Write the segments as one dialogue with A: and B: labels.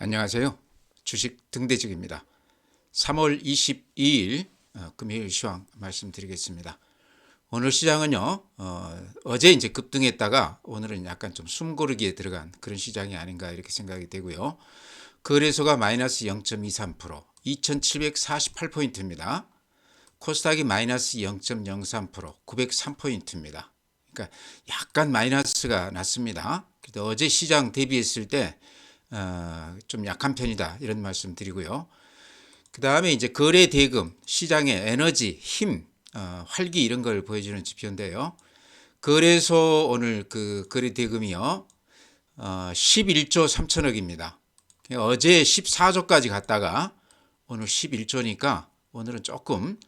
A: 안녕하세요. 주식 등대직입니다. 3월 22일 금요일 시황 말씀드리겠습니다. 오늘 시장은요, 어제 이제 급등했다가 오늘은 약간 좀 숨고르기에 들어간 그런 시장이 아닌가 이렇게 생각이 되고요. 거래소가 마이너스 0.23%, 2748포인트입니다. 코스닥이 마이너스 0.03%, 903포인트입니다. 그러니까 약간 마이너스가 났습니다. 그래도 어제 시장 대비했을 때 좀 약한 편이다 이런 말씀 드리고요. 그 다음에 이제 거래 대금, 시장의 에너지, 힘, 활기 이런 걸 보여주는 지표인데요. 거래소 오늘 그 거래 대금이요, 11조 3천억입니다. 어제 14조까지 갔다가 오늘 11조니까 오늘은 조금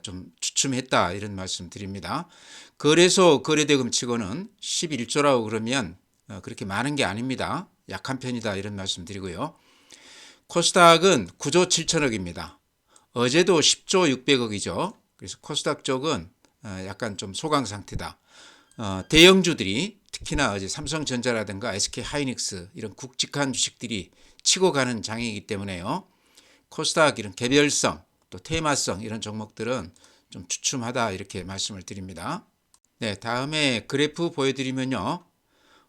A: 좀 주춤했다 이런 말씀 드립니다. 거래소 거래 대금 치고는 11조라고 그러면 그렇게 많은 게 아닙니다. 약한 편이다 이런 말씀 드리고요. 코스닥은 9조 7천억입니다. 어제도 10조 600억이죠. 그래서 코스닥 쪽은 약간 좀 소강 상태다. 대형주들이 특히나 어제 삼성전자라든가 SK하이닉스 이런 굵직한 주식들이 치고 가는 장이기 때문에요. 코스닥 이런 개별성 또 테마성 이런 종목들은 좀 주춤하다 이렇게 말씀을 드립니다. 네, 다음에 그래프 보여드리면요.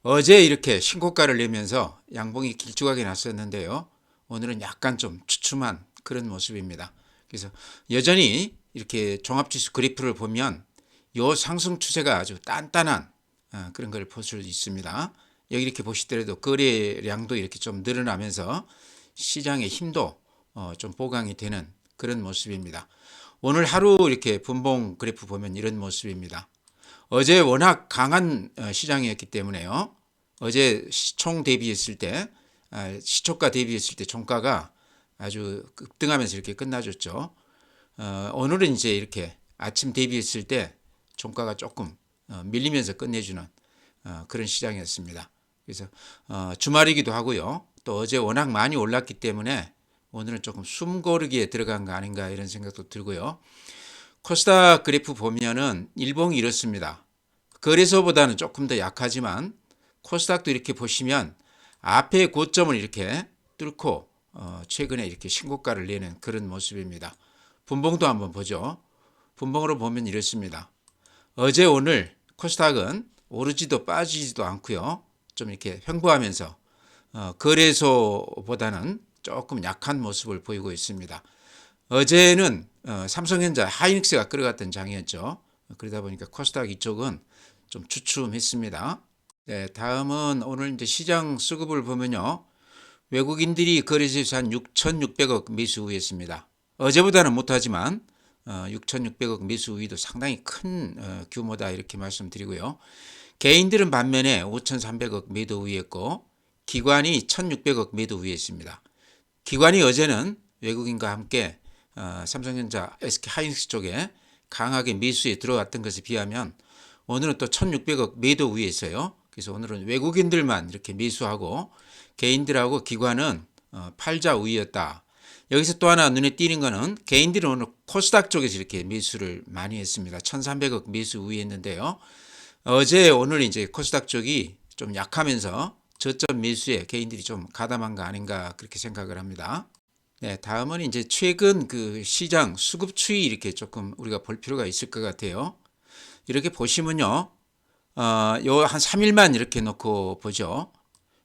A: 어제 이렇게 신고가를 내면서 양봉이 길쭉하게 났었는데요. 오늘은 약간 좀 주춤한 그런 모습입니다. 그래서 여전히 이렇게 종합지수 그래프를 보면 요 상승 추세가 아주 단단한 그런 걸 볼 수 있습니다. 여기 이렇게 보시더라도 거래량도 이렇게 좀 늘어나면서 시장의 힘도 좀 보강이 되는 그런 모습입니다. 오늘 하루 이렇게 분봉 그래프 보면 이런 모습입니다. 어제 워낙 강한 시장이었기 때문에요. 어제 시총 대비했을 때, 시초가 대비했을 때 종가가 아주 급등하면서 이렇게 끝나줬죠. 오늘은 이제 이렇게 아침 대비했을 때 종가가 조금 밀리면서 끝내주는 그런 시장이었습니다. 그래서 주말이기도 하고요. 또 어제 워낙 많이 올랐기 때문에 오늘은 조금 숨고르기에 들어간 거 아닌가 이런 생각도 들고요. 코스닥 그래프 보면은 일봉이 이렇습니다. 거래소보다는 조금 더 약하지만 코스닥도 이렇게 보시면 앞에 고점을 이렇게 뚫고 최근에 이렇게 신고가를 내는 그런 모습입니다. 분봉도 한번 보죠. 분봉으로 보면 이렇습니다. 어제 오늘 코스닥은 오르지도 빠지지도 않고요. 좀 이렇게 횡보하면서 거래소보다는 조금 약한 모습을 보이고 있습니다. 어제는 삼성전자 하이닉스가 끌어갔던 장이었죠. 그러다 보니까 코스닥 이쪽은 좀 주춤했습니다. 네, 다음은 오늘 이제 시장 수급을 보면요. 외국인들이 거래소에서 한 6,600억 매수 우위했습니다. 어제보다는 못하지만 6,600억 매수 우위도 상당히 큰 규모다 이렇게 말씀드리고요. 개인들은 반면에 5,300억 매도 우위했고 기관이 1,600억 매도 우위했습니다. 기관이 어제는 외국인과 함께 삼성전자, SK하이닉스 쪽에 강하게 매수에 들어왔던 것에 비하면 오늘은 또 1,600억 매도 우위에 있어요. 그래서 오늘은 외국인들만 이렇게 매수하고 개인들하고 기관은 팔자 우위였다. 여기서 또 하나 눈에 띄는 거는 개인들은 오늘 코스닥 쪽에서 이렇게 매수를 많이 했습니다. 1,300억 매수 우위했는데요. 어제 오늘 이제 코스닥 쪽이 좀 약하면서 저점 매수에 개인들이 좀 가담한 거 아닌가 그렇게 생각을 합니다. 네, 다음은 이제 최근 그 시장 수급 추이 이렇게 조금 우리가 볼 필요가 있을 것 같아요. 이렇게 보시면요, 요 한 3일만 이렇게 놓고 보죠.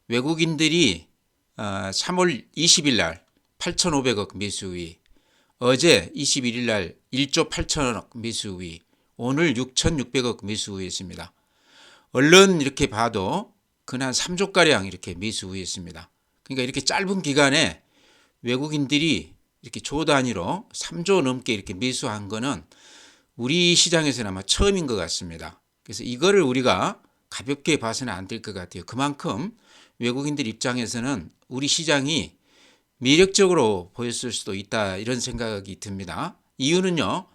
A: 외국인들이 3월 20일 날 8,500억 매수 우위, 어제 21일 날 1조 8천억 매수 우위, 오늘 6,600억 매수 우위였습니다. 얼른 이렇게 봐도 근한 3조가량 이렇게 매수 우위였습니다. 그러니까 이렇게 짧은 기간에 외국인들이 이렇게 조 단위로 3조 넘게 이렇게 매수한 거는 우리 시장에서는 아마 처음인 것 같습니다. 그래서 이거를 우리가 가볍게 봐서는 안 될 것 같아요. 그만큼 외국인들 입장에서는 우리 시장이 매력적으로 보였을 수도 있다 이런 생각이 듭니다. 이유는요,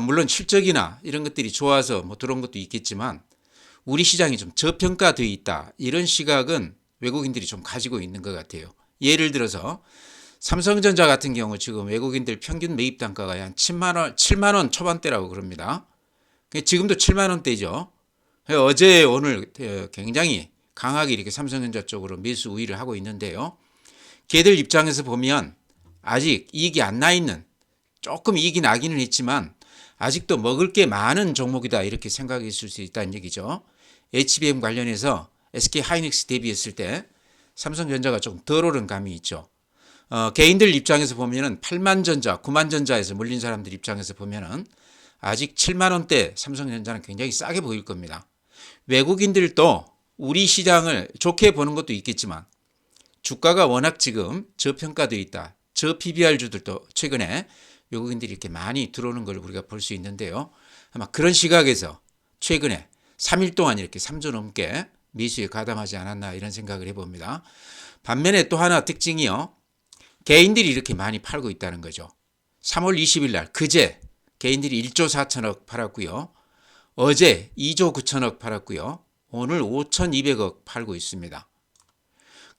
A: 물론 실적이나 이런 것들이 좋아서 뭐 들어온 것도 있겠지만 우리 시장이 좀 저평가되어 있다 이런 시각은 외국인들이 좀 가지고 있는 것 같아요. 예를 들어서 삼성전자 같은 경우 지금 외국인들 평균 매입 단가가 한 7만 원 초반대라고 그럽니다. 지금도 7만 원대죠. 어제 오늘 굉장히 강하게 이렇게 삼성전자 쪽으로 매수 우위를 하고 있는데요. 걔들 입장에서 보면 아직 이익이 안 나 있는, 조금 이익이 나기는 했지만 아직도 먹을 게 많은 종목이다 이렇게 생각했을 수 있다는 얘기죠. HBM 관련해서 SK 하이닉스 대비했을 때 삼성전자가 좀 덜 오른 감이 있죠. 개인들 입장에서 보면은 8만전자, 9만전자에서 물린 사람들 입장에서 보면은 아직 7만원대 삼성전자는 굉장히 싸게 보일 겁니다. 외국인들도 우리 시장을 좋게 보는 것도 있겠지만 주가가 워낙 지금 저평가되어 있다. 저 PBR주들도 최근에 외국인들이 이렇게 많이 들어오는 걸 우리가 볼 수 있는데요. 아마 그런 시각에서 최근에 3일 동안 이렇게 3조 넘게 매수에 가담하지 않았나 이런 생각을 해봅니다. 반면에 또 하나 특징이요. 개인들이 이렇게 많이 팔고 있다는 거죠. 3월 20일 날 그제 개인들이 1조 4천억 팔았고요. 어제 2조 9천억 팔았고요. 오늘 5,200억 팔고 있습니다.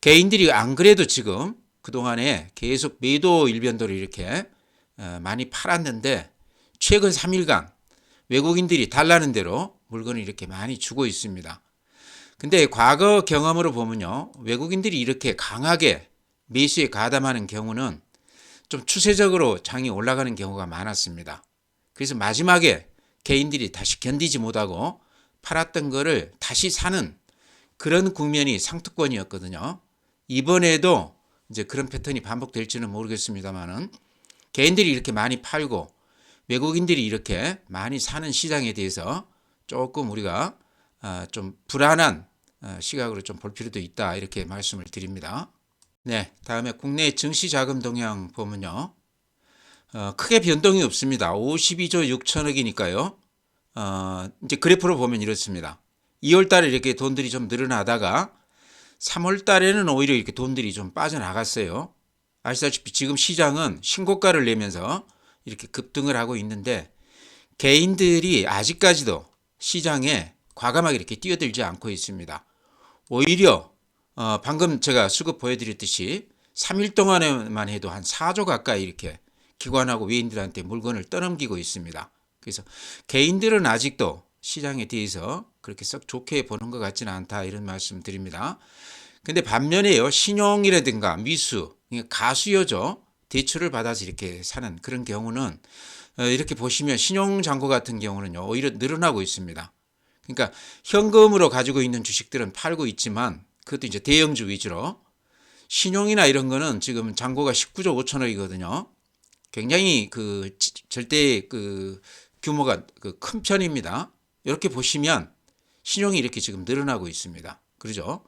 A: 개인들이 안 그래도 지금 그동안에 계속 매도 일변도를 이렇게 많이 팔았는데 최근 3일간 외국인들이 달라는 대로 물건을 이렇게 많이 주고 있습니다. 근데 과거 경험으로 보면요. 외국인들이 이렇게 강하게 매수에 가담하는 경우는 좀 추세적으로 장이 올라가는 경우가 많았습니다. 그래서 마지막에 개인들이 다시 견디지 못하고 팔았던 거를 다시 사는 그런 국면이 상투권이었거든요. 이번에도 이제 그런 패턴이 반복될지는 모르겠습니다만은 개인들이 이렇게 많이 팔고 외국인들이 이렇게 많이 사는 시장에 대해서 조금 우리가 좀 불안한 시각으로 좀 볼 필요도 있다 이렇게 말씀을 드립니다. 네, 다음에 국내 증시 자금 동향 보면요. 크게 변동이 없습니다. 52조 6천억이니까요. 이제 그래프로 보면 이렇습니다. 2월 달에 이렇게 돈들이 좀 늘어나다가 3월 달에는 오히려 이렇게 돈들이 좀 빠져나갔어요. 아시다시피 지금 시장은 신고가를 내면서 이렇게 급등을 하고 있는데 개인들이 아직까지도 시장에 과감하게 이렇게 뛰어들지 않고 있습니다. 오히려 방금 제가 수급 보여드렸듯이 3일 동안에만 해도 한 4조 가까이 이렇게 기관하고 외인들한테 물건을 떠넘기고 있습니다. 그래서 개인들은 아직도 시장에 대해서 그렇게 썩 좋게 보는 것 같지는 않다 이런 말씀 드립니다. 근데 반면에요. 신용이라든가 미수, 가수요죠. 대출을 받아서 이렇게 사는 그런 경우는 이렇게 보시면 신용잔고 같은 경우는요. 오히려 늘어나고 있습니다. 그러니까 현금으로 가지고 있는 주식들은 팔고 있지만 그것도 이제 대형주 위주로 신용이나 이런 거는 지금 잔고가 19조 5천억이거든요. 굉장히 그 절대 그 규모가 큰 편입니다. 이렇게 보시면 신용이 이렇게 지금 늘어나고 있습니다. 그러죠?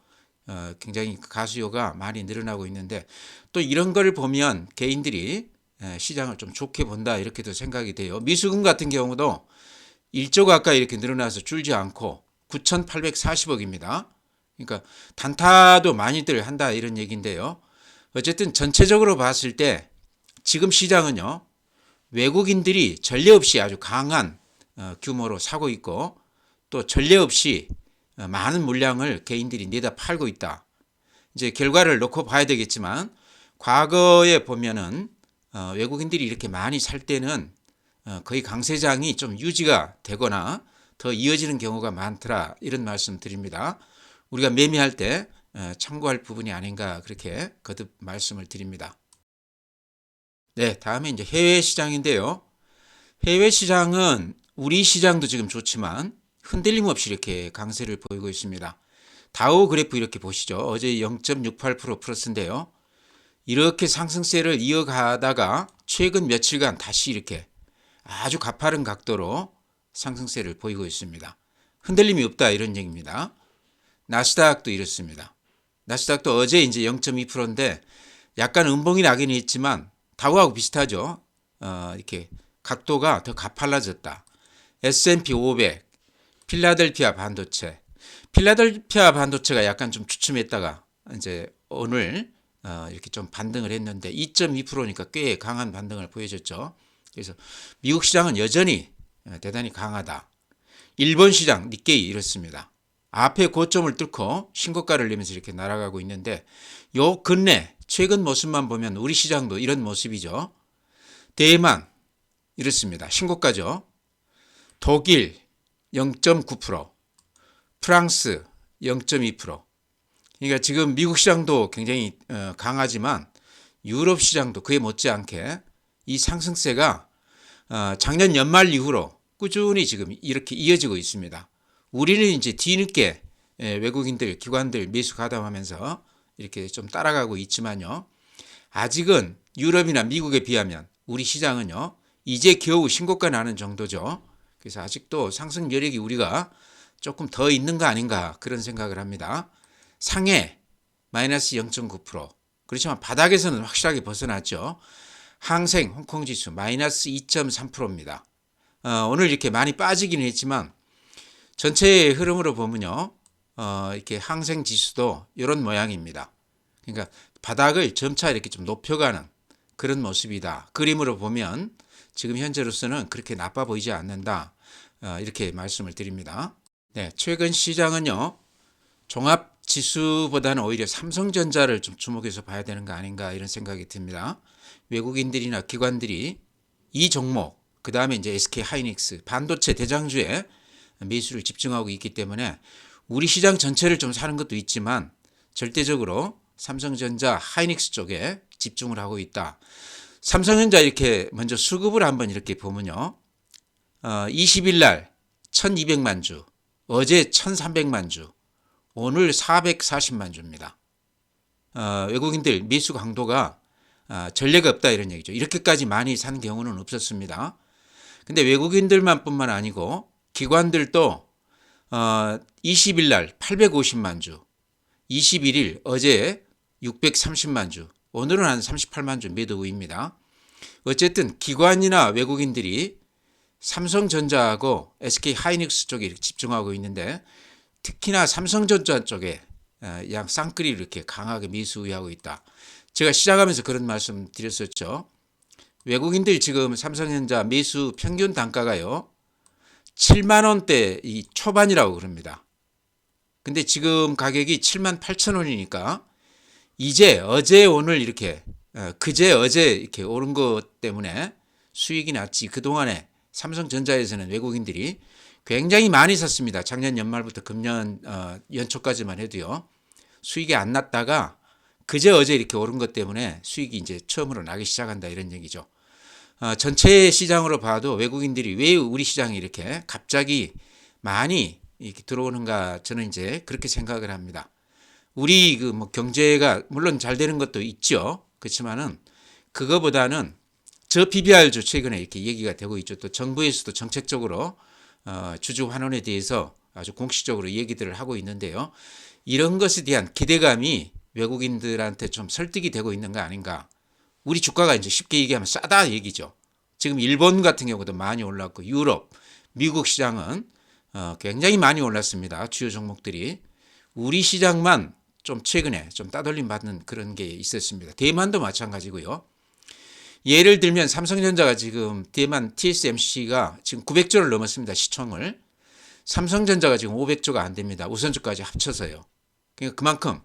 A: 굉장히 가수요가 많이 늘어나고 있는데 또 이런 걸 보면 개인들이 시장을 좀 좋게 본다 이렇게도 생각이 돼요. 미수금 같은 경우도 1조 가까이 이렇게 늘어나서 줄지 않고 9,840억입니다. 그러니까 단타도 많이들 한다 이런 얘기인데요. 어쨌든 전체적으로 봤을 때 지금 시장은요. 외국인들이 전례 없이 아주 강한 규모로 사고 있고 또 전례 없이 많은 물량을 개인들이 내다 팔고 있다. 이제 결과를 놓고 봐야 되겠지만 과거에 보면은 외국인들이 이렇게 많이 살 때는 거의 강세장이 좀 유지가 되거나 더 이어지는 경우가 많더라 이런 말씀 드립니다. 우리가 매매할 때 참고할 부분이 아닌가 그렇게 거듭 말씀을 드립니다. 네, 다음에 이제 해외 시장인데요. 해외 시장은 우리 시장도 지금 좋지만 흔들림 없이 이렇게 강세를 보이고 있습니다. 다우 그래프 이렇게 보시죠. 어제 0.68% 플러스인데요. 이렇게 상승세를 이어가다가 최근 며칠간 다시 이렇게 아주 가파른 각도로 상승세를 보이고 있습니다. 흔들림이 없다 이런 얘기입니다. 나스닥도 이렇습니다. 나스닥도 어제 이제 0.2%인데 약간 음봉이 나긴 했지만 다우하고 비슷하죠. 이렇게 각도가 더 가팔라졌다. S&P 500, 필라델피아 반도체. 필라델피아 반도체가 약간 좀 주춤했다가 이제 오늘 이렇게 좀 반등을 했는데 2.2%니까 꽤 강한 반등을 보여줬죠. 그래서 미국 시장은 여전히 대단히 강하다. 일본 시장 니케이 이렇습니다. 앞에 고점을 뚫고 신고가를 내면서 이렇게 날아가고 있는데 요 근래 최근 모습만 보면 우리 시장도 이런 모습이죠. 대만 이렇습니다. 신고가죠. 독일 0.9%, 프랑스 0.2%. 그러니까 지금 미국 시장도 굉장히 강하지만 유럽 시장도 그에 못지않게 이 상승세가 작년 연말 이후로 꾸준히 지금 이렇게 이어지고 있습니다. 우리는 이제 뒤늦게 외국인들, 기관들 매수 가담하면서 이렇게 좀 따라가고 있지만요. 아직은 유럽이나 미국에 비하면 우리 시장은요. 이제 겨우 신고가 나는 정도죠. 그래서 아직도 상승 여력이 우리가 조금 더 있는 거 아닌가 그런 생각을 합니다. 상해 마이너스 0.9%. 그렇지만 바닥에서는 확실하게 벗어났죠. 항생 홍콩지수 마이너스 2.3%입니다. 오늘 이렇게 많이 빠지기는 했지만 전체의 흐름으로 보면요. 이렇게 항생 지수도 이런 모양입니다. 그러니까 바닥을 점차 이렇게 좀 높여가는 그런 모습이다. 그림으로 보면 지금 현재로서는 그렇게 나빠 보이지 않는다. 이렇게 말씀을 드립니다. 네, 최근 시장은요. 종합 지수보다는 오히려 삼성전자를 좀 주목해서 봐야 되는 거 아닌가 이런 생각이 듭니다. 외국인들이나 기관들이 이 종목, 그 다음에 이제 SK 하이닉스 반도체 대장주에 매수를 집중하고 있기 때문에 우리 시장 전체를 좀 사는 것도 있지만 절대적으로 삼성전자 하이닉스 쪽에 집중을 하고 있다. 삼성전자 이렇게 먼저 수급을 한번 이렇게 보면요. 20일 날 1200만 주, 어제 1300만 주, 오늘 440만 주입니다. 외국인들 매수 강도가 전례가 없다 이런 얘기죠. 이렇게까지 많이 산 경우는 없었습니다. 근데 외국인들만 뿐만 아니고 기관들도 20일 날 850만 주, 21일 어제 630만 주, 오늘은 한 38만 주 매도 우입니다. 어쨌든 기관이나 외국인들이 삼성전자하고 SK 하이닉스 쪽에 집중하고 있는데 특히나 삼성전자 쪽에 양 쌍끌이를 이렇게 강하게 매수 우위하고 있다. 제가 시작하면서 그런 말씀 드렸었죠. 외국인들 지금 삼성전자 매수 평균 단가가요. 7만 원대 이 초반이라고 그럽니다. 근데 지금 가격이 7만 8천 원이니까 이제 어제 오늘 이렇게 그제 어제 이렇게 오른 것 때문에 수익이 났지. 그동안에 삼성전자에서는 외국인들이 굉장히 많이 샀습니다. 작년 연말부터 금년 연초까지만 해도요. 수익이 안 났다가 그제 어제 이렇게 오른 것 때문에 수익이 이제 처음으로 나기 시작한다 이런 얘기죠. 전체 시장으로 봐도 외국인들이 왜 우리 시장이 이렇게 갑자기 많이 이렇게 들어오는가 저는 이제 그렇게 생각을 합니다. 우리 그 뭐 경제가 물론 잘 되는 것도 있죠. 그렇지만은 그거보다는 저 PBR도 최근에 이렇게 얘기가 되고 있죠. 또 정부에서도 정책적으로 주주 환원에 대해서 아주 공식적으로 얘기들을 하고 있는데요. 이런 것에 대한 기대감이 외국인들한테 좀 설득이 되고 있는 거 아닌가. 우리 주가가 이제 쉽게 얘기하면 싸다 얘기죠. 지금 일본 같은 경우도 많이 올랐고 유럽, 미국 시장은 굉장히 많이 올랐습니다. 주요 종목들이. 우리 시장만 좀 최근에 좀 따돌림 받는 그런 게 있었습니다. 대만도 마찬가지고요. 예를 들면 삼성전자가 지금 대만 TSMC가 지금 900조를 넘었습니다. 시총을. 삼성전자가 지금 500조가 안 됩니다. 우선주까지 합쳐서요. 그러니까 그만큼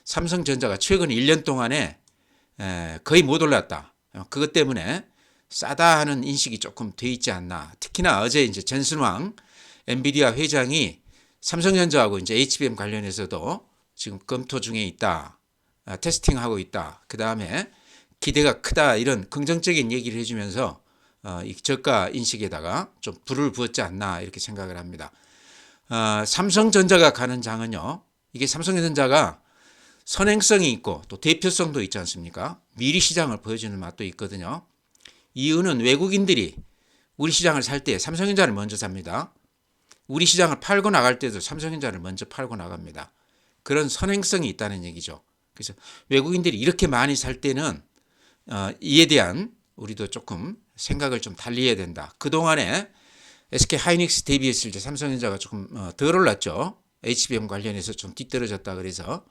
A: 삼성전자가 최근 1년 동안에 거의 못 올랐다. 그것 때문에 싸다 하는 인식이 조금 돼 있지 않나. 특히나 어제 이제 전순왕 엔비디아 회장이 삼성전자하고 이제 HBM 관련해서도 지금 검토 중에 있다. 테스팅하고 있다. 그 다음에 기대가 크다. 이런 긍정적인 얘기를 해주면서 이 저가 인식에다가 좀 불을 부었지 않나 이렇게 생각을 합니다. 삼성전자가 가는 장은요. 이게 삼성전자가 선행성이 있고 또 대표성도 있지 않습니까? 미리 시장을 보여주는 맛도 있거든요. 이유는 외국인들이 우리 시장을 살 때 삼성전자를 먼저 삽니다. 우리 시장을 팔고 나갈 때도 삼성전자를 먼저 팔고 나갑니다. 그런 선행성이 있다는 얘기죠. 그래서 외국인들이 이렇게 많이 살 때는 이에 대한 우리도 조금 생각을 좀 달리 해야 된다. 그동안에 SK 하이닉스 대비했을 때 삼성전자가 조금 덜 올랐죠. HBM 관련해서 좀 뒤떨어졌다 그래서.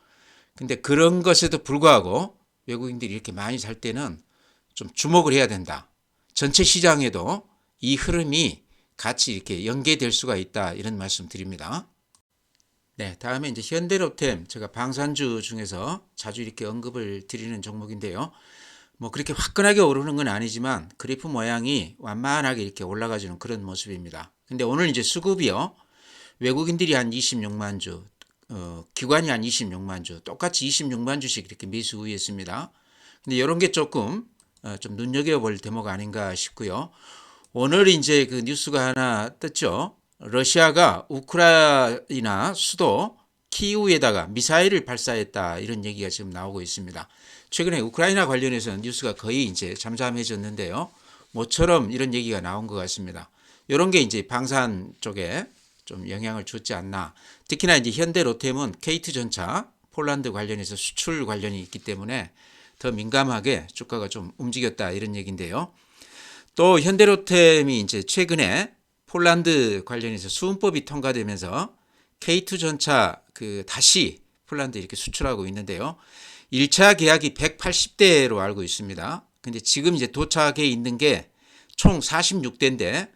A: 근데 그런 것에도 불구하고 외국인들이 이렇게 많이 살 때는 좀 주목을 해야 된다. 전체 시장에도 이 흐름이 같이 이렇게 연계될 수가 있다. 이런 말씀 드립니다. 네, 다음에 이제 현대로템 제가 방산주 중에서 자주 이렇게 언급을 드리는 종목인데요. 뭐 그렇게 화끈하게 오르는 건 아니지만 그래프 모양이 완만하게 이렇게 올라가주는 그런 모습입니다. 근데 오늘 이제 수급이요. 외국인들이 한 26만 주, 기관이 한 26만 주, 똑같이 26만 주씩 이렇게 매수 우위했습니다. 근데 이런 게 조금 좀 눈여겨볼 대목 아닌가 싶고요. 오늘 이제 그 뉴스가 하나 떴죠. 러시아가 우크라이나 수도 키이우에다가 미사일을 발사했다, 이런 얘기가 지금 나오고 있습니다. 최근에 우크라이나 관련해서는 뉴스가 거의 이제 잠잠해졌는데요. 모처럼 이런 얘기가 나온 것 같습니다. 이런 게 이제 방산 쪽에 좀 영향을 줬지 않나. 특히나 이제 현대로템은 K2 전차 폴란드 관련해서 수출 관련이 있기 때문에 더 민감하게 주가가 좀 움직였다, 이런 얘기인데요. 또 현대로템이 이제 최근에 폴란드 관련해서 수은법이 통과되면서 K2 전차 다시 폴란드 이렇게 수출하고 있는데요. 1차 계약이 180대로 알고 있습니다. 근데 지금 이제 도착해 있는 게 총 46대인데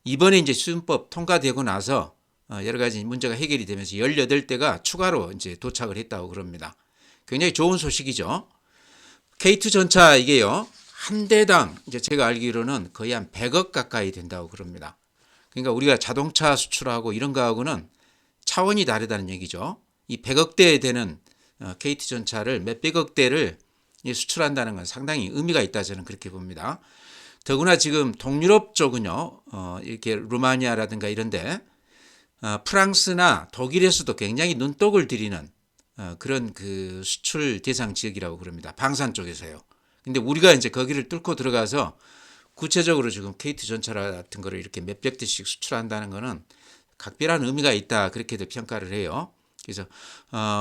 A: 이번에 이제 수은법 통과되고 나서 여러 가지 문제가 해결이 되면서 18대가 추가로 이제 도착을 했다고 그럽니다. 굉장히 좋은 소식이죠. K2 전차 이게요, 한 대당 이제 제가 알기로는 거의 한 100억 가까이 된다고 그럽니다. 그러니까 우리가 자동차 수출하고 이런 거하고는 차원이 다르다는 얘기죠. 이 100억대 되는 K2 전차를 몇백억 대를 수출한다는 건 상당히 의미가 있다, 저는 그렇게 봅니다. 더구나 지금 동유럽 쪽은요, 이렇게 루마니아라든가 이런데 프랑스나 독일에서도 굉장히 눈독을 들이는 그런 그 수출 대상 지역이라고 그럽니다. 방산 쪽에서요. 근데 우리가 이제 거기를 뚫고 들어가서 구체적으로 지금 K2 전차 같은 거를 이렇게 몇백 대씩 수출한다는 거는 각별한 의미가 있다, 그렇게도 평가를 해요. 그래서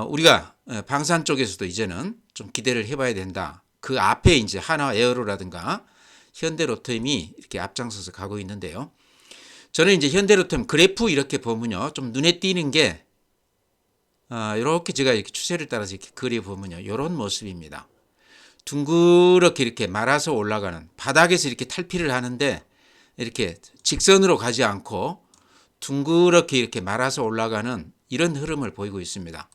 A: 우리가 방산 쪽에서도 이제는 좀 기대를 해봐야 된다. 그 앞에 이제 하나 에어로라든가 현대로템이 이렇게 앞장서서 가고 있는데요. 저는 이제 현대로템 그래프 이렇게 보면요, 좀 눈에 띄는 게 이렇게 제가 이렇게 추세를 따라서 이렇게 그려 보면요, 이런 모습입니다. 둥그렇게 이렇게 말아서 올라가는, 바닥에서 이렇게 탈피를 하는데 이렇게 직선으로 가지 않고 둥그렇게 이렇게 말아서 올라가는 이런 흐름을 보이고 있습니다.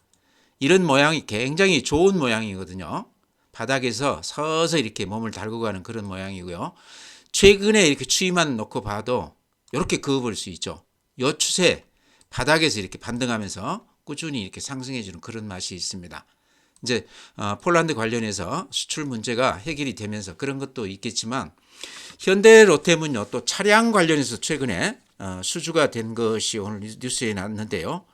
A: 이런 모양이 굉장히 좋은 모양이거든요. 바닥에서 서서 이렇게 몸을 달고 가는 그런 모양이고요. 최근에 이렇게 추이만 놓고 봐도 이렇게 그어볼 수 있죠. 이 추세, 바닥에서 이렇게 반등하면서 꾸준히 이렇게 상승해주는 그런 맛이 있습니다. 이제 폴란드 관련해서 수출 문제가 해결이 되면서 그런 것도 있겠지만, 현대로템은요, 또 차량 관련해서 최근에 수주가 된 것이 오늘 뉴스에 나왔는데요.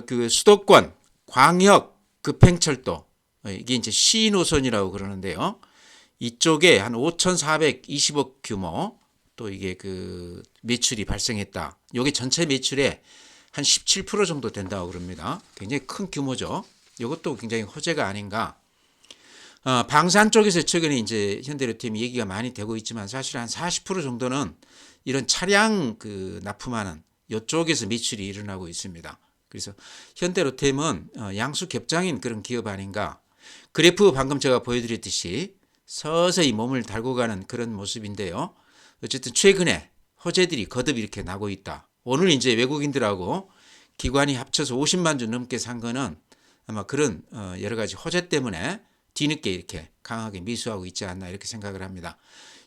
A: 그 수도권 광역 급행철도, 이게 이제 C 노선이라고 그러는데요. 이쪽에 한 5,420억 규모, 또 이게 그 매출이 발생했다. 이게 전체 매출의 한 17% 정도 된다고 그럽니다. 굉장히 큰 규모죠. 이것도 굉장히 호재가 아닌가. 방산 쪽에서 최근에 이제 현대로템이 얘기가 많이 되고 있지만 사실 한 40% 정도는 이런 차량 납품하는 이쪽에서 매출이 일어나고 있습니다. 그래서 현대로템은 양수 겹장인 그런 기업 아닌가. 그래프 방금 제가 보여드렸듯이 서서히 몸을 달고 가는 그런 모습인데요. 어쨌든 최근에 호재들이 거듭 이렇게 나고 있다. 오늘 이제 외국인들하고 기관이 합쳐서 50만 주 넘게 산 거는 아마 그런 여러 가지 호재 때문에 뒤늦게 이렇게 강하게 매수하고 있지 않나, 이렇게 생각을 합니다.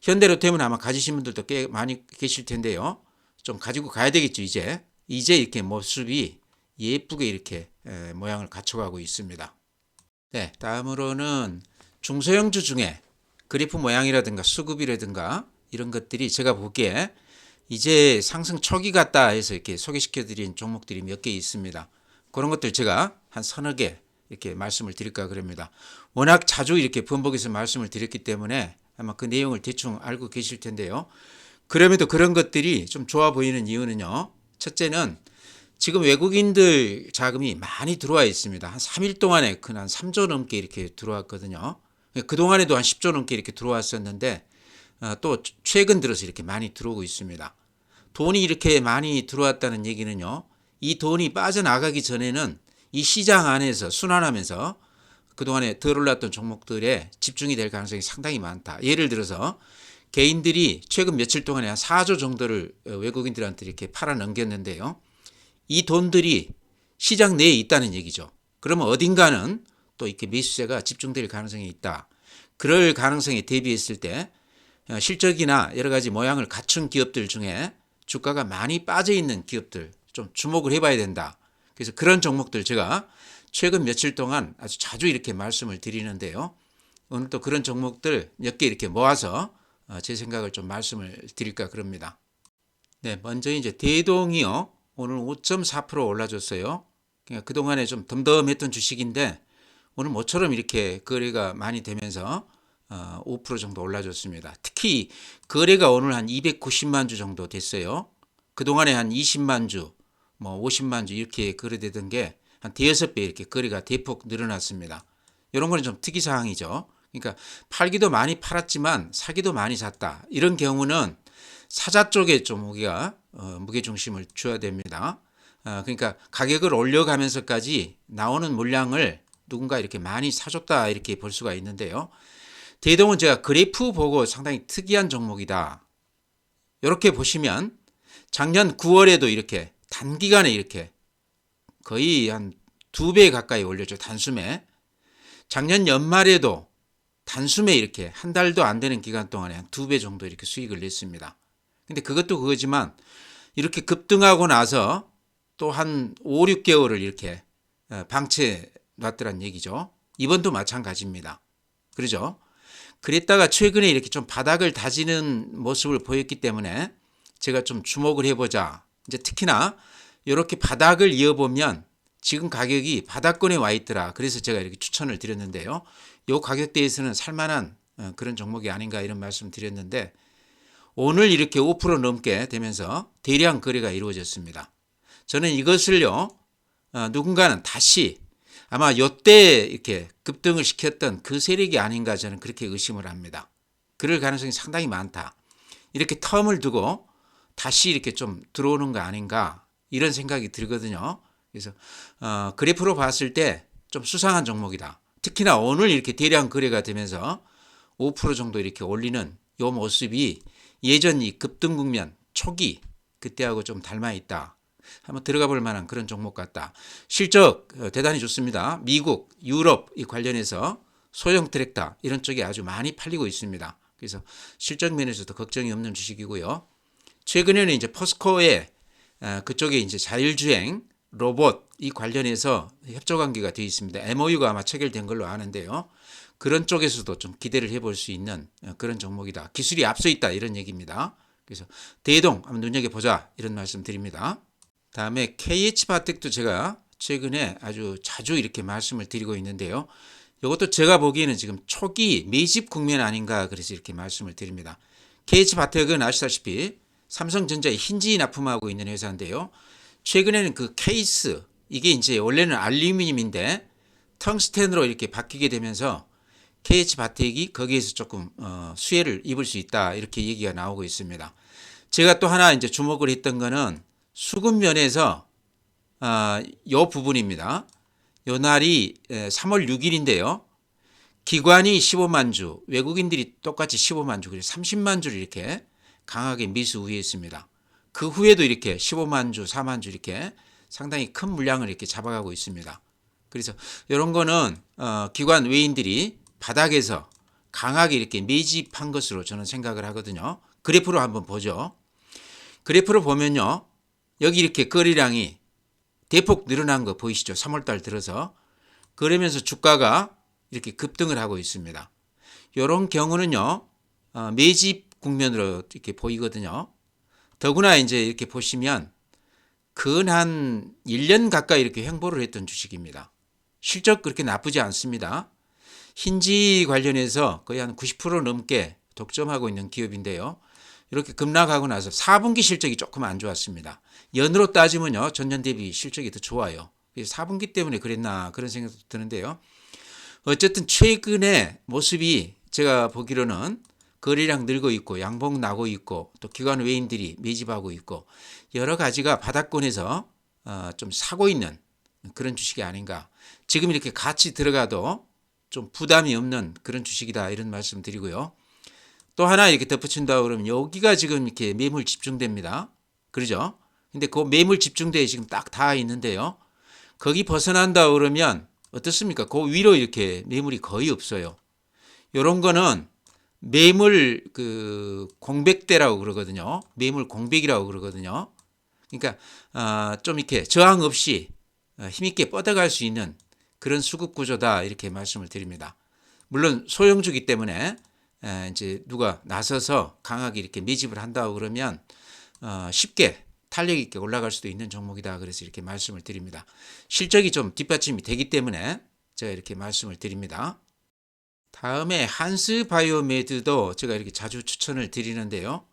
A: 현대로템은 아마 가지신 분들도 꽤 많이 계실 텐데요. 좀 가지고 가야 되겠죠. 이제 이렇게 모습이 예쁘게 이렇게 모양을 갖춰가고 있습니다. 네, 다음으로는 중소형주 중에 그래프 모양이라든가 수급이라든가 이런 것들이 제가 보기에 이제 상승 초기 같다 해서 이렇게 소개시켜 드린 종목들이 몇 개 있습니다. 그런 것들 제가 한 서너 개 이렇게 말씀을 드릴까 그럽니다. 워낙 자주 이렇게 번복해서 말씀을 드렸기 때문에 아마 그 내용을 대충 알고 계실 텐데요. 그럼에도 그런 것들이 좀 좋아 보이는 이유는요, 첫째는 지금 외국인들 자금이 많이 들어와 있습니다. 한 3일 동안에 한 3조 넘게 이렇게 들어왔거든요. 그동안에도 한 10조 넘게 이렇게 들어왔었는데 또 최근 들어서 이렇게 많이 들어오고 있습니다. 돈이 이렇게 많이 들어왔다는 얘기는요, 이 돈이 빠져나가기 전에는 이 시장 안에서 순환하면서 그동안에 덜 올랐던 종목들에 집중이 될 가능성이 상당히 많다. 예를 들어서 개인들이 최근 며칠 동안에 한 4조 정도를 외국인들한테 이렇게 팔아 넘겼는데요. 이 돈들이 시장 내에 있다는 얘기죠. 그러면 어딘가는 또 이렇게 매수세가 집중될 가능성이 있다. 그럴 가능성에 대비했을 때 실적이나 여러 가지 모양을 갖춘 기업들 중에 주가가 많이 빠져 있는 기업들 좀 주목을 해봐야 된다. 그래서 그런 종목들 제가 최근 며칠 동안 아주 자주 이렇게 말씀을 드리는데요. 오늘 또 그런 종목들 몇 개 이렇게 모아서 제 생각을 좀 말씀을 드릴까 그럽니다. 네, 먼저 이제 대동이요. 오늘 5.4% 올라줬어요. 그러니까 그동안에 좀 덤덤했던 주식인데 오늘 모처럼 이렇게 거래가 많이 되면서 5% 정도 올라줬습니다. 특히 거래가 오늘 한 290만 주 정도 됐어요. 그동안에 한 20만 주, 뭐 50만 주 이렇게 거래되던 게 한 대여섯 배 이렇게 거래가 대폭 늘어났습니다. 이런 거는 좀 특이사항이죠. 그러니까 팔기도 많이 팔았지만 사기도 많이 샀다. 이런 경우는 사자 쪽에 좀 우리가 무게중심을 줘야 됩니다. 그러니까 가격을 올려가면서까지 나오는 물량을 누군가 이렇게 많이 사줬다 이렇게 볼 수가 있는데요. 대동은 제가 그래프 보고 상당히 특이한 종목이다. 이렇게 보시면 작년 9월에도 이렇게 단기간에 이렇게 거의 한 2배 가까이 올렸죠. 단숨에. 작년 연말에도 단숨에 이렇게 한 달도 안 되는 기간 동안에 한 2배 정도 이렇게 수익을 냈습니다. 근데 그것도 그거지만 이렇게 급등하고 나서 또 한 5, 6개월을 이렇게 방치해 놨더란 얘기죠. 이번도 마찬가지입니다. 그러죠? 그랬다가 최근에 이렇게 좀 바닥을 다지는 모습을 보였기 때문에 제가 좀 주목을 해보자. 이제 특히나 이렇게 바닥을 이어보면 지금 가격이 바닥권에 와 있더라. 그래서 제가 이렇게 추천을 드렸는데요. 이 가격대에서는 살만한 그런 종목이 아닌가 이런 말씀 드렸는데 오늘 이렇게 5% 넘게 되면서 대량 거래가 이루어졌습니다. 저는 이것을요, 누군가는 다시 아마 이때 이렇게 급등을 시켰던 그 세력이 아닌가 저는 그렇게 의심을 합니다. 그럴 가능성이 상당히 많다. 이렇게 텀을 두고 다시 이렇게 좀 들어오는 거 아닌가 이런 생각이 들거든요. 그래서 그래프로 봤을 때 좀 수상한 종목이다. 특히나 오늘 이렇게 대량 거래가 되면서 5% 정도 이렇게 올리는 이 모습이 예전 이 급등 국면 초기 그때하고 좀 닮아 있다. 한번 들어가 볼 만한 그런 종목 같다. 실적 대단히 좋습니다. 미국, 유럽 이 관련해서 소형 트랙터 이런 쪽이 아주 많이 팔리고 있습니다. 그래서 실적 면에서도 걱정이 없는 주식이고요. 최근에는 이제 포스코의 그쪽에 이제 자율주행 로봇 이 관련해서 협조 관계가 되어 있습니다. MOU가 아마 체결된 걸로 아는데요. 그런 쪽에서도 좀 기대를 해볼 수 있는 그런 종목이다. 기술이 앞서 있다 이런 얘기입니다. 그래서 대동 한번 눈여겨보자 이런 말씀 드립니다. 다음에 KH바텍도 제가 최근에 아주 자주 이렇게 말씀을 드리고 있는데요. 이것도 제가 보기에는 지금 초기 매집 국면 아닌가 그래서 이렇게 말씀을 드립니다. KH바텍은 아시다시피 삼성전자에 힌지 납품하고 있는 회사인데요. 최근에는 그 케이스 이게 이제 원래는 알루미늄인데 텅스텐으로 이렇게 바뀌게 되면서 KH바텍이 거기에서 조금 수혜를 입을 수 있다 이렇게 얘기가 나오고 있습니다. 제가 또 하나 이제 주목을 했던 거는 수급 면에서 요 부분입니다. 요 날이 3월 6일인데요. 기관이 15만 주, 외국인들이 똑같이 15만 주, 그래서 30만 주를 이렇게 강하게 매수 우회했습니다. 그 후에도 이렇게 15만 주, 4만 주 이렇게 상당히 큰 물량을 이렇게 잡아가고 있습니다. 그래서 이런 거는 기관 외인들이 바닥에서 강하게 이렇게 매집한 것으로 저는 생각을 하거든요. 그래프로 한번 보죠. 그래프를 보면요. 여기 이렇게 거래량이 대폭 늘어난 거 보이시죠? 3월달 들어서. 그러면서 주가가 이렇게 급등을 하고 있습니다. 이런 경우는요. 매집 국면으로 이렇게 보이거든요. 더구나 이제 이렇게 보시면 근 한 1년 가까이 이렇게 횡보를 했던 주식입니다. 실적 그렇게 나쁘지 않습니다. 힌지 관련해서 거의 한 90% 넘게 독점하고 있는 기업인데요. 이렇게 급락하고 나서 4분기 실적이 조금 안 좋았습니다. 연으로 따지면요. 전년 대비 실적이 더 좋아요. 4분기 때문에 그랬나 그런 생각도 드는데요. 어쨌든 최근에 모습이 제가 보기로는 거래량 늘고 있고 양봉 나고 있고 또 기관 외인들이 매집하고 있고 여러 가지가 바닥권에서 좀 사고 있는 그런 주식이 아닌가. 지금 이렇게 같이 들어가도 좀 부담이 없는 그런 주식이다 이런 말씀 드리고요. 또 하나 이렇게 덧붙인다 그러면 여기가 지금 이렇게 매물 집중됩니다. 그러죠? 근데 그 매물 집중대에 지금 딱 닿아 있는데요. 거기 벗어난다 그러면 어떻습니까? 그 위로 이렇게 매물이 거의 없어요. 이런 거는 매물 그 공백대라고 그러거든요. 매물 공백이라고 그러거든요. 그러니까 좀 이렇게 저항 없이 힘있게 뻗어갈 수 있는 그런 수급 구조다 이렇게 말씀을 드립니다. 물론 소형주기 때문에 이제 누가 나서서 강하게 이렇게 매집을 한다고 그러면 쉽게 탄력 있게 올라갈 수도 있는 종목이다. 그래서 이렇게 말씀을 드립니다. 실적이 좀 뒷받침이 되기 때문에 제가 이렇게 말씀을 드립니다. 다음에 한스바이오메드도 제가 이렇게 자주 추천을 드리는데요.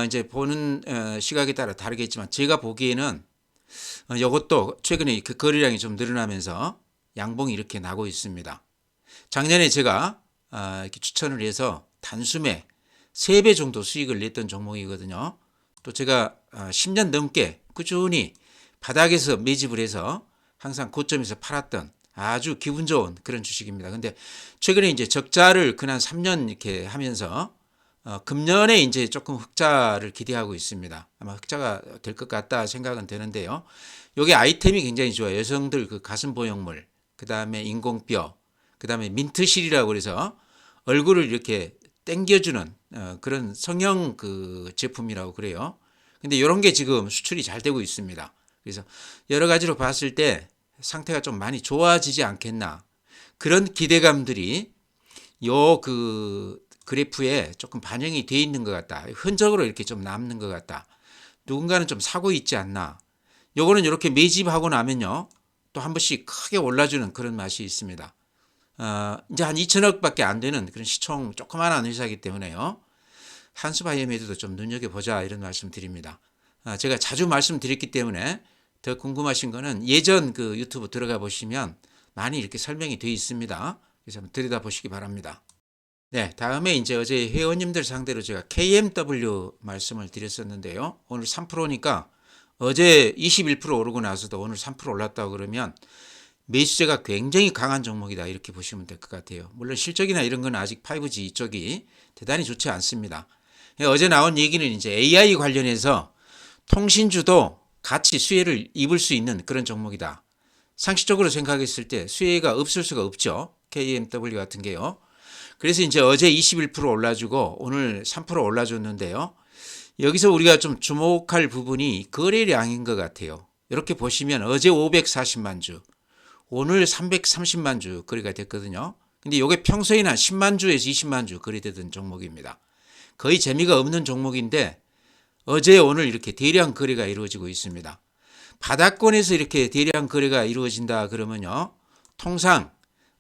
A: 이제 보는 시각에 따라 다르겠지만 제가 보기에는 이것도 최근에 그 거래량이 좀 늘어나면서 양봉이 이렇게 나고 있습니다. 작년에 제가 이렇게 추천을 해서 단숨에 3배 정도 수익을 냈던 종목이거든요. 또 제가 10년 넘게 꾸준히 바닥에서 매집을 해서 항상 고점에서 팔았던 아주 기분 좋은 그런 주식입니다. 근데 최근에 이제 적자를 근한 3년 이렇게 하면서 금년에 이제 조금 흑자를 기대하고 있습니다. 아마 흑자가 될 것 같다 생각은 되는데요. 여기 아이템이 굉장히 좋아요. 여성들 그 가슴 보형물, 그 다음에 인공뼈, 그 다음에 민트실이라고 그래서 얼굴을 이렇게 당겨주는 그런 성형 그 제품이라고 그래요. 근데 이런 게 지금 수출이 잘 되고 있습니다. 그래서 여러 가지로 봤을 때 상태가 좀 많이 좋아지지 않겠나. 그런 기대감들이 요 그 그래프에 조금 반영이 돼 있는 것 같다. 흔적으로 이렇게 좀 남는 것 같다. 누군가는 좀 사고 있지 않나. 요거는 이렇게 매집하고 나면요. 또 한 번씩 크게 올라주는 그런 맛이 있습니다. 이제 한 2천억밖에 안 되는 그런 시총 조그마한 회사이기 때문에요. 한스바이오메드도 좀 눈여겨보자 이런 말씀 드립니다. 제가 자주 말씀드렸기 때문에 더 궁금하신 거는 예전 그 유튜브 들어가 보시면 많이 이렇게 설명이 되어 있습니다. 그래서 한번 들여다보시기 바랍니다. 네, 다음에 이제 어제 회원님들 상대로 제가 KMW 말씀을 드렸었는데요. 오늘 3%니까 어제 21% 오르고 나서도 오늘 3% 올랐다고 그러면 매수세가 굉장히 강한 종목이다 이렇게 보시면 될 것 같아요. 물론 실적이나 이런 건 아직 5G 쪽이 대단히 좋지 않습니다. 어제 나온 얘기는 이제 AI 관련해서 통신주도 같이 수혜를 입을 수 있는 그런 종목이다. 상식적으로 생각했을 때 수혜가 없을 수가 없죠. KMW 같은 게요. 그래서 이제 어제 21% 올라주고 오늘 3% 올라줬는데요. 여기서 우리가 좀 주목할 부분이 거래량인 것 같아요. 이렇게 보시면 어제 540만 주, 오늘 330만 주 거래가 됐거든요. 근데 이게 평소에는 한 10만 주에서 20만 주 거래되던 종목입니다. 거의 재미가 없는 종목인데 어제 오늘 이렇게 대량 거래가 이루어지고 있습니다. 바닥권에서 이렇게 대량 거래가 이루어진다 그러면요. 통상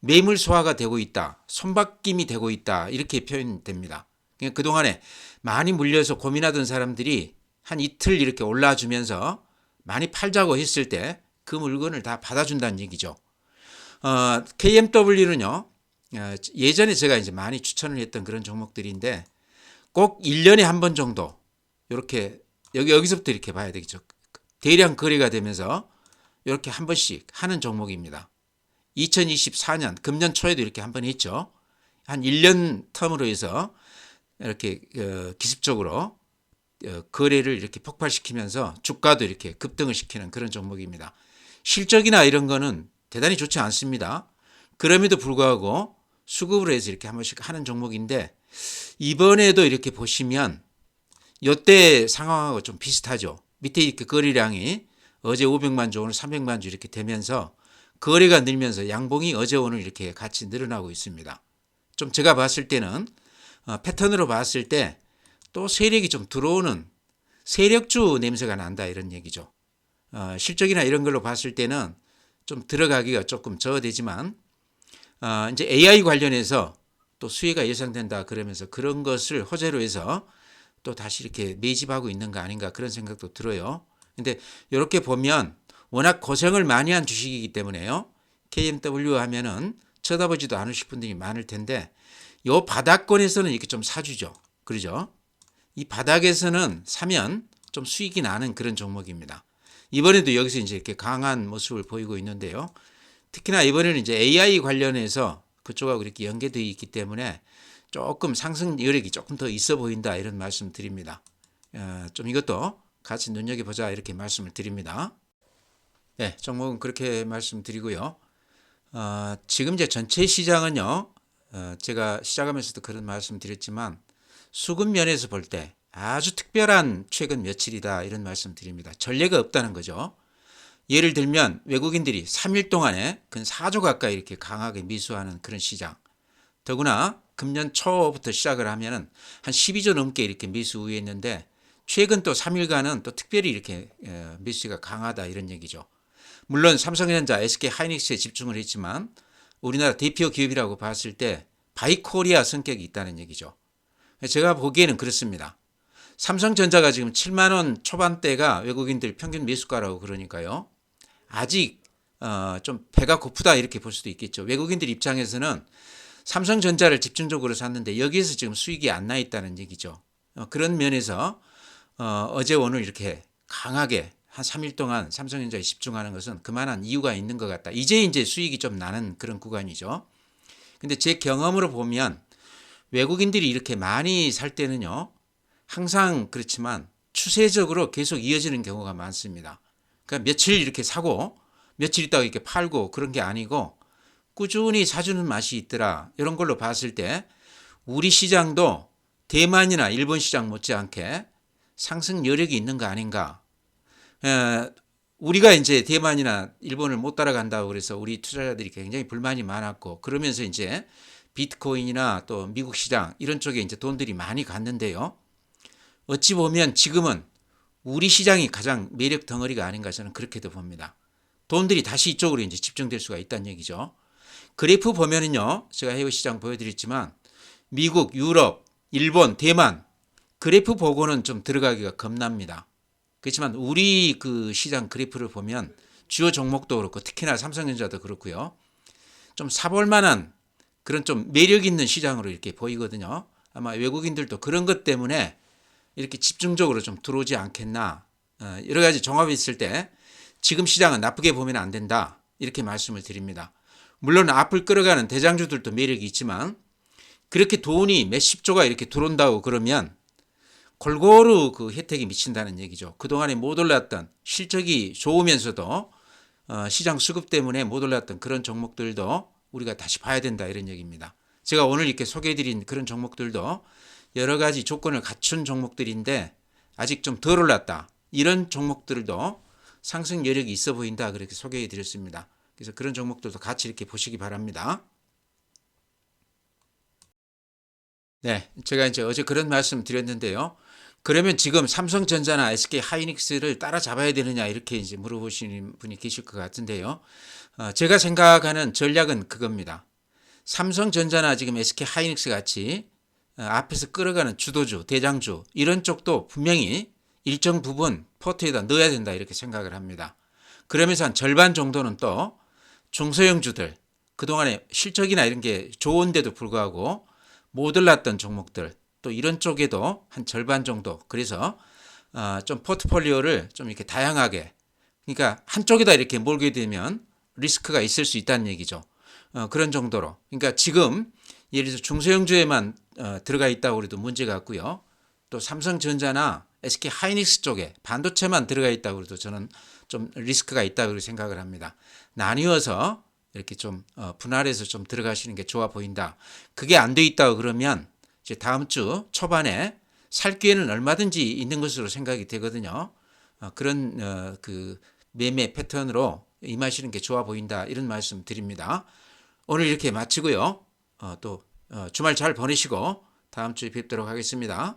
A: 매물 소화가 되고 있다. 손바뀜이 되고 있다. 이렇게 표현됩니다. 그러니까 그동안에 많이 물려서 고민하던 사람들이 한 이틀 이렇게 올라주면서 많이 팔자고 했을 때 그 물건을 다 받아준다는 얘기죠. KMW는요. 예전에 제가 이제 많이 추천을 했던 그런 종목들인데 꼭 1년에 한 번 정도 이렇게 여기서부터 이렇게 봐야 되겠죠. 대량 거래가 되면서 이렇게 한 번씩 하는 종목입니다. 2024년 금년 초에도 이렇게 한 번 했죠. 한 1년 텀으로 해서 이렇게 기습적으로 거래를 이렇게 폭발시키면서 주가도 이렇게 급등을 시키는 그런 종목입니다. 실적이나 이런 거는 대단히 좋지 않습니다. 그럼에도 불구하고 수급으로 해서 이렇게 한 번씩 하는 종목인데 이번에도 이렇게 보시면 이때 상황하고 좀 비슷하죠. 밑에 이렇게 거래량이 어제 500만 주 오늘 300만 주 이렇게 되면서 거래가 늘면서 양봉이 어제 오늘 이렇게 같이 늘어나고 있습니다. 좀 제가 봤을 때는 패턴으로 봤을 때 또 세력이 좀 들어오는 세력주 냄새가 난다 이런 얘기죠. 실적이나 이런 걸로 봤을 때는 좀 들어가기가 조금 저하되지만 이제 AI 관련해서 또 수혜가 예상된다 그러면서 그런 것을 호재로 해서 또 다시 이렇게 매집하고 있는 거 아닌가 그런 생각도 들어요. 근데 이렇게 보면 워낙 고생을 많이 한 주식이기 때문에요. KMW 하면은 쳐다보지도 않으실 분들이 많을 텐데 요 바닥권에서는 이렇게 좀 사주죠. 그러죠? 이 바닥에서는 사면 좀 수익이 나는 그런 종목입니다. 이번에도 여기서 이제 이렇게 강한 모습을 보이고 있는데요. 특히나 이번에는 이제 AI 관련해서 그쪽하고 이렇게 연계되어 있기 때문에 조금 상승 여력이 조금 더 있어 보인다 이런 말씀 드립니다. 좀 이것도 같이 눈여겨보자 이렇게 말씀을 드립니다. 네, 종목은 그렇게 말씀드리고요. 지금 이제 전체 시장은요. 제가 시작하면서도 그런 말씀 드렸지만 수급 면에서 볼 때 아주 특별한 최근 며칠이다 이런 말씀 드립니다. 전례가 없다는 거죠. 예를 들면 외국인들이 3일 동안에 근 4조 가까이 이렇게 강하게 매수하는 그런 시장. 더구나 금년 초부터 시작을 하면은 한 12조 넘게 이렇게 매수 우회했는데 최근 또 3일간은 또 특별히 이렇게 매수가 강하다 이런 얘기죠. 물론 삼성전자, SK하이닉스에 집중을 했지만 우리나라 대표 기업이라고 봤을 때 바이코리아 성격이 있다는 얘기죠. 제가 보기에는 그렇습니다. 삼성전자가 지금 7만 원 초반대가 외국인들 평균 매수가라고 그러니까요. 아직 좀 배가 고프다 이렇게 볼 수도 있겠죠. 외국인들 입장에서는 삼성전자를 집중적으로 샀는데 여기에서 지금 수익이 안 나 있다는 얘기죠. 그런 면에서 어제 오늘 이렇게 강하게 한 3일 동안 삼성전자에 집중하는 것은 그만한 이유가 있는 것 같다. 이제 수익이 좀 나는 그런 구간이죠. 근데 제 경험으로 보면 외국인들이 이렇게 많이 살 때는요, 항상 그렇지만 추세적으로 계속 이어지는 경우가 많습니다. 그러니까 며칠 이렇게 사고 며칠 있다가 이렇게 팔고 그런 게 아니고 꾸준히 사주는 맛이 있더라. 이런 걸로 봤을 때 우리 시장도 대만이나 일본 시장 못지않게 상승 여력이 있는 거 아닌가. 우리가 이제 대만이나 일본을 못 따라간다고 그래서 우리 투자자들이 굉장히 불만이 많았고 그러면서 이제 비트코인이나 또 미국 시장 이런 쪽에 이제 돈들이 많이 갔는데요. 어찌 보면 지금은 우리 시장이 가장 매력 덩어리가 아닌가 저는 그렇게도 봅니다. 돈들이 다시 이쪽으로 이제 집중될 수가 있다는 얘기죠. 그래프 보면은요, 제가 해외 시장 보여드렸지만 미국, 유럽, 일본, 대만 그래프 보고는 좀 들어가기가 겁납니다. 그렇지만 우리 그 시장 그래프를 보면 주요 종목도 그렇고 특히나 삼성전자도 그렇고요. 좀 사볼 만한 그런 좀 매력 있는 시장으로 이렇게 보이거든요. 아마 외국인들도 그런 것 때문에 이렇게 집중적으로 좀 들어오지 않겠나. 여러 가지 종합했을 때 지금 시장은 나쁘게 보면 안 된다. 이렇게 말씀을 드립니다. 물론 앞을 끌어가는 대장주들도 매력이 있지만 그렇게 돈이 몇십 조가 이렇게 들어온다고 그러면 골고루 그 혜택이 미친다는 얘기죠. 그동안에 못 올랐던 실적이 좋으면서도 시장 수급 때문에 못 올랐던 그런 종목들도 우리가 다시 봐야 된다 이런 얘기입니다. 제가 오늘 이렇게 소개해드린 그런 종목들도 여러 가지 조건을 갖춘 종목들인데 아직 좀 덜 올랐다. 이런 종목들도 상승 여력이 있어 보인다. 그렇게 소개해드렸습니다. 그래서 그런 종목들도 같이 이렇게 보시기 바랍니다. 네, 제가 이제 어제 그런 말씀 드렸는데요. 그러면 지금 삼성전자나 SK하이닉스를 따라잡아야 되느냐 이렇게 이제 물어보시는 분이 계실 것 같은데요. 제가 생각하는 전략은 그겁니다. 삼성전자나 지금 SK하이닉스 같이 앞에서 끌어가는 주도주, 대장주 이런 쪽도 분명히 일정 부분 포트에다 넣어야 된다 이렇게 생각을 합니다. 그러면서 한 절반 정도는 또 중소형주들 그동안에 실적이나 이런 게 좋은데도 불구하고 못 올랐던 종목들 또 이런 쪽에도 한 절반 정도 그래서 좀 포트폴리오를 좀 이렇게 다양하게 그러니까 한쪽에다 이렇게 몰게 되면 리스크가 있을 수 있다는 얘기죠. 그런 정도로 그러니까 지금 예를 들어서 중소형주에만 들어가 있다고 해도 문제가 없고요. 또 삼성전자나 SK하이닉스 쪽에 반도체만 들어가 있다고 해도 저는 좀 리스크가 있다고 생각을 합니다. 나뉘어서 이렇게 좀 분할해서 좀 들어가시는 게 좋아 보인다. 그게 안 돼 있다고 그러면 이제 다음 주 초반에 살 기회는 얼마든지 있는 것으로 생각이 되거든요. 그런 그 매매 패턴으로 임하시는 게 좋아 보인다. 이런 말씀 드립니다. 오늘 이렇게 마치고요. 또 주말 잘 보내시고 다음 주에 뵙도록 하겠습니다.